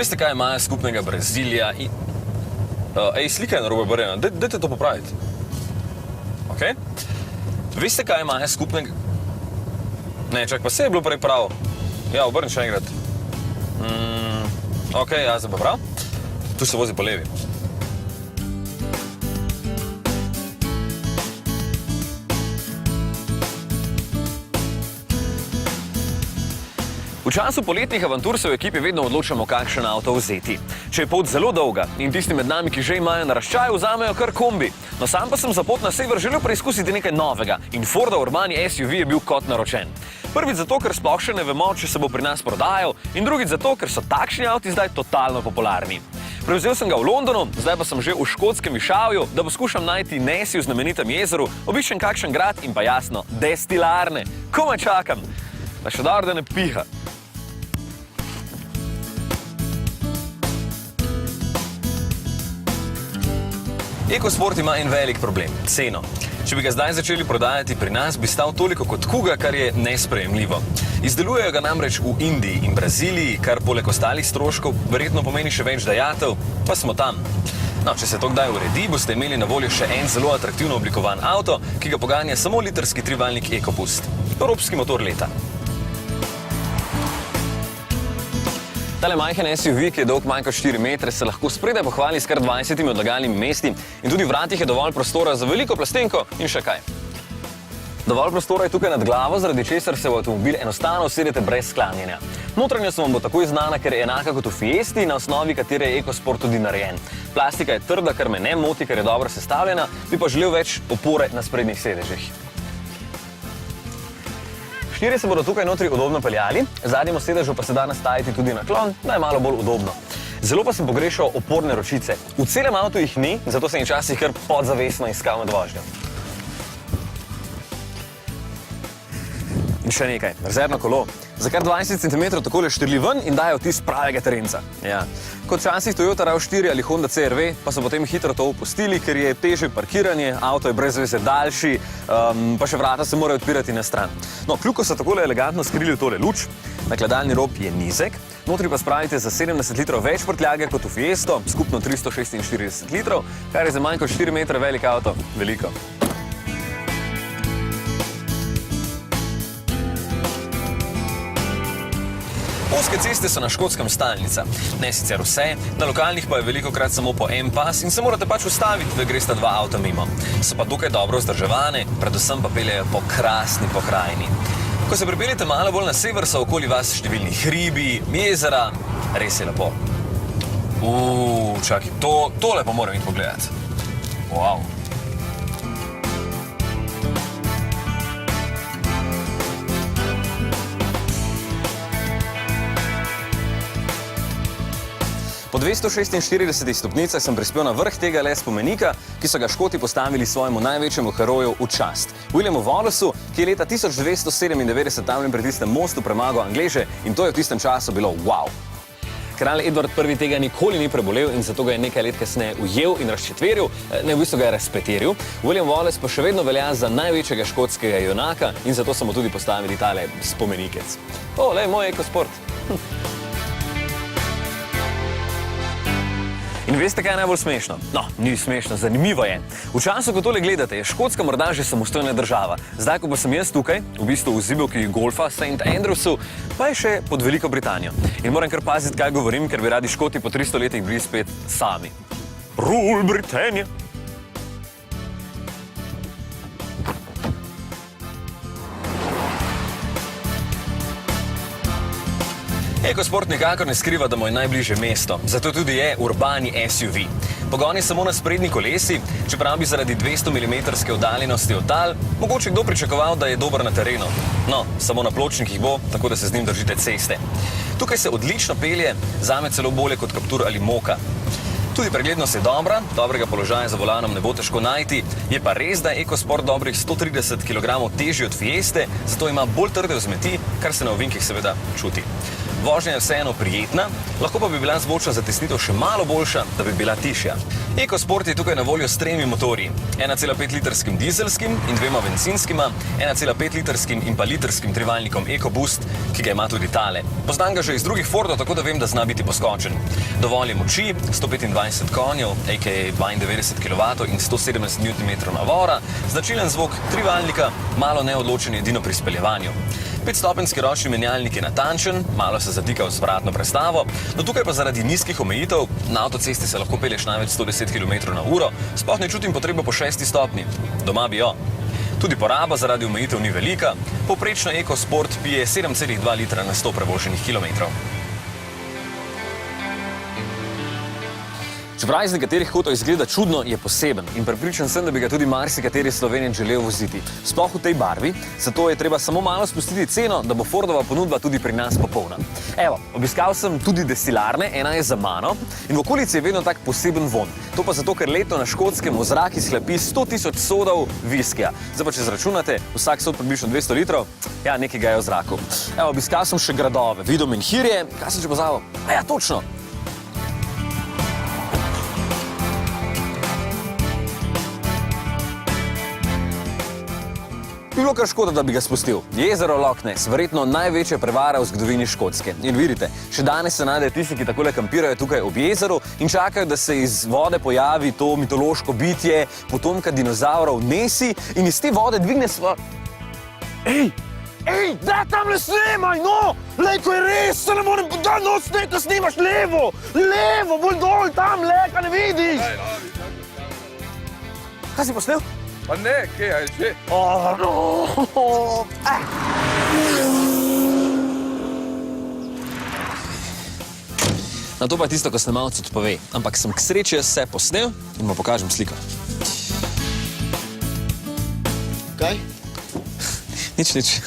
Veste, kaj imajo skupnega Brazilija in... Ej, slika je narobe barjena, dajte to popraviti. Ok? Veste, kaj imajo skupnega... Ne, čak, pa se je bilo prej prav. Ja, obrni še enkrat. Ok, ja, zdaj pa prav. Tu se vozi po levi. V času poletnih avantur se v ekipi vedno odločamo, kakšen avto vzeti. Če je pot zelo dolga in tisti med nami, ki že imajo naraščaj, vzamejo kar kombi. No, sam pa sem za pot na sever želel preizkusiti nekaj novega in Forda Urbani SUV je bil kot naročen. Prvič zato, ker sploh še ne vemo, če se bo pri nas prodajal, in drugič zato, ker so takšni avti zdaj totalno popularni. Prevzel sem ga v Londonu, zdaj pa sem že v škotskem Višavju, da poskušam najti Nessie v znamenitem jezeru, obiščem kakšen grad in pa jasno, destilarne. Komaj čakam, da še dobro, da ne piha. EcoSport ima en velik problem – ceno. Če bi ga zdaj začeli prodajati pri nas, bi stal toliko kot Kuga, kar je nesprejemljivo. Izdelujejo ga namreč v Indiji in Braziliji, kar poleg ostalih stroškov verjetno pomeni še več dajatev, pa smo tam. No, če se to kdaj uredi, boste imeli na voljo še en zelo atraktivno oblikovan avto, ki ga poganja samo litrski trivaljnik EcoBoost. Evropski motor leta. Tale majhen SUV, ki je dolg manj kot 4 metre, se lahko spredaj pohvali s kar 20 odlagalnimi mesti in tudi v vratih je dovolj prostora za veliko plastenko in še kaj. Dovolj prostora je tukaj nad glavo, zaradi česar se v avtomobil enostavno usedete brez sklanjanja. Notranjost vam bo takoj znana, ker je enaka kot v Fiesti, na osnovi katere je EcoSport tudi narejen. Plastika je trda, kar me ne moti, ker je dobro sestavljena, bi pa želel več opore na sprednjih sedežih. Štirje se bodo tukaj notri udobno peljali, zadnjemu sedežu pa se da nastaviti tudi naklon, da je malo bolj udobno. Zelo pa sem pogrešal oporne ročice. V celem avtu jih ni, zato sem jih včasih kar podzavestno iskal med vožnjo. In še nekaj, rezervno kolo. Za kar 20 cm takole štrli ven in dajo vtis pravega terenca. Ja. Kot včasih Toyota RAV4 ali Honda CR-V, pa so potem hitro to opustili, ker je težje parkiranje, avto je brez veze daljši, pa še vrata se morajo odpirati na stran. No, kljuko so takole elegantno skrili v tole luč, nakladalni rob je nizek, notri pa spravite za 70 litrov več prtljage kot v Fiesto, skupno 346 litrov, kar je za manj kot 4 metre velik avto veliko. Ozke ceste so na Škotskem stalnica. Ne sicer vse, na lokalnih pa je velikokrat samo po en pas in se morate pač ustaviti, da gresta dva avta mimo. So pa dokaj dobro vzdrževane, predvsem pa peljejo po krasni pokrajini. Ko se pripeljete malo bolj na sever, so okoli vas številni hribi, jezera, res je lepo. Čakaj, tole pa moram iti pogledati. Wow. Po 246 stopnicah sem prispel na vrh tega spomenika, ki so ga Škoti postavili svojemu največjemu heroju v čast, Williamu Wallacu, ki je leta 1297 tamle pri tistem mostu premagal Angleže in to je v tistem času bilo wow. Kralj Edward I tega nikoli ni prebolel in zato ga je nekaj let kasneje ujel in razčetveril, ne v bistvu ga je razpeteril. William Wallace pa še vedno velja za največjega škotskega junaka in zato so mu tudi postavili tale spomenikec. Lej, moj EcoSport. In veste, kaj je najbolj smešno? No, ni smešno, zanimivo je. V času, ko tole gledate, je Škotska morda že samostojna država. Zdaj, ko pa sem jaz tukaj, v bistvu v zibelki golfa St. Andrewsu, pa je še pod Veliko Britanijo. In moram kar paziti, kaj govorim, ker bi radi Škoti po 300 letih bili spet sami. Rule Britannia! EcoSport nikakor ne skriva, da mu je najbližje mesto, zato tudi je urbani SUV. Pogon je samo na sprednji kolesi, čeprav bi zaradi 200 mm oddaljenosti od tal, mogoče kdo pričakoval, da je dober na terenu. No, samo na pločnikih bo, tako da se z njim držite ceste. Tukaj se odlično pelje, zame celo bolje kot Captur ali Moka. Tudi preglednost je dobra, dobrega položaja za volanom ne bo težko najti, je pa res, da je EcoSport dobrih 130 kg težji od Fieste, zato ima bolj trde vzmeti, kar se na ovinkih seveda čuti. Vožnja je vseeno prijetna, lahko pa bi bila zvočna zatisnitev še malo boljša, da bi bila tišja. EcoSport je tukaj na voljo s 3 motorji. 1,5-litrskim dizelskim in 2 bencinskima, 1,5-litrskim in pa litrskim trivaljnikom EcoBoost, ki ga ima tudi tale. Poznam ga že iz drugih Fordov, tako da vem, da zna biti poskočen. Dovolj je moči, 125 konjev, a.k.a. 92 kW in 170 Nm navora, značilen zvok trivaljnika, malo neodločen edino pri speljevanju. 5-stopenjski ročni menjalnik je natančen, malo se zatika v zvratno prestavo, no tukaj pa zaradi nizkih omejitev, na avtocesti se lahko pelješ največ 110 km/h, sploh ne čutim potrebo po 6. stopnji. Doma bi jo. Tudi poraba zaradi omejitev ni velika, povprečno EcoSport pije 7,2 litra na 100 prevoženih kilometrov. Čeprav iz nekaterih kotov izgleda čudno, je poseben in prepričan sem, da bi ga tudi marsikateri Slovenec želel voziti. Sploh v tej barvi, zato je treba samo malo spustiti ceno, da bo Fordova ponudba tudi pri nas popolna. Evo, obiskal sem tudi destilarne, ena je za mano in v okolici je vedno tak poseben von. To pa zato, ker letno na Škotskem v zrak izhlapi 100.000 sodov viskija. Zdaj pa, če zračunate, vsak sod približno 200 litrov, ja, nekaj ga je v zraku. Evo, obiskal sem še gradove, videl menhirje, kaj sem že pozabil? A ja, točno! Bi bilo kar škoda, da bi ga spustil. Jezero Loch Ness, verjetno največja prevara v zgodovini Škotske. In vidite, še danes se najde tisti, ki takole kampirajo tukaj ob jezeru in čakajo, da se iz vode pojavi to mitološko bitje, potomka dinozavrov Nessie in iz te vode dvigne Ej, daj tamle snemaj, no! Lej, ko je res, se ne morem podati, no, sneta snimaš levo! Levo, bolj dol, tam, leka, ne vidiš! Kaj si posnel? Pa ne, kaj je že? Na to pa je tisto, ko snemalec odpove. Ampak sem k sreči vse posnel in vam pokažem sliko. Kaj? Nič.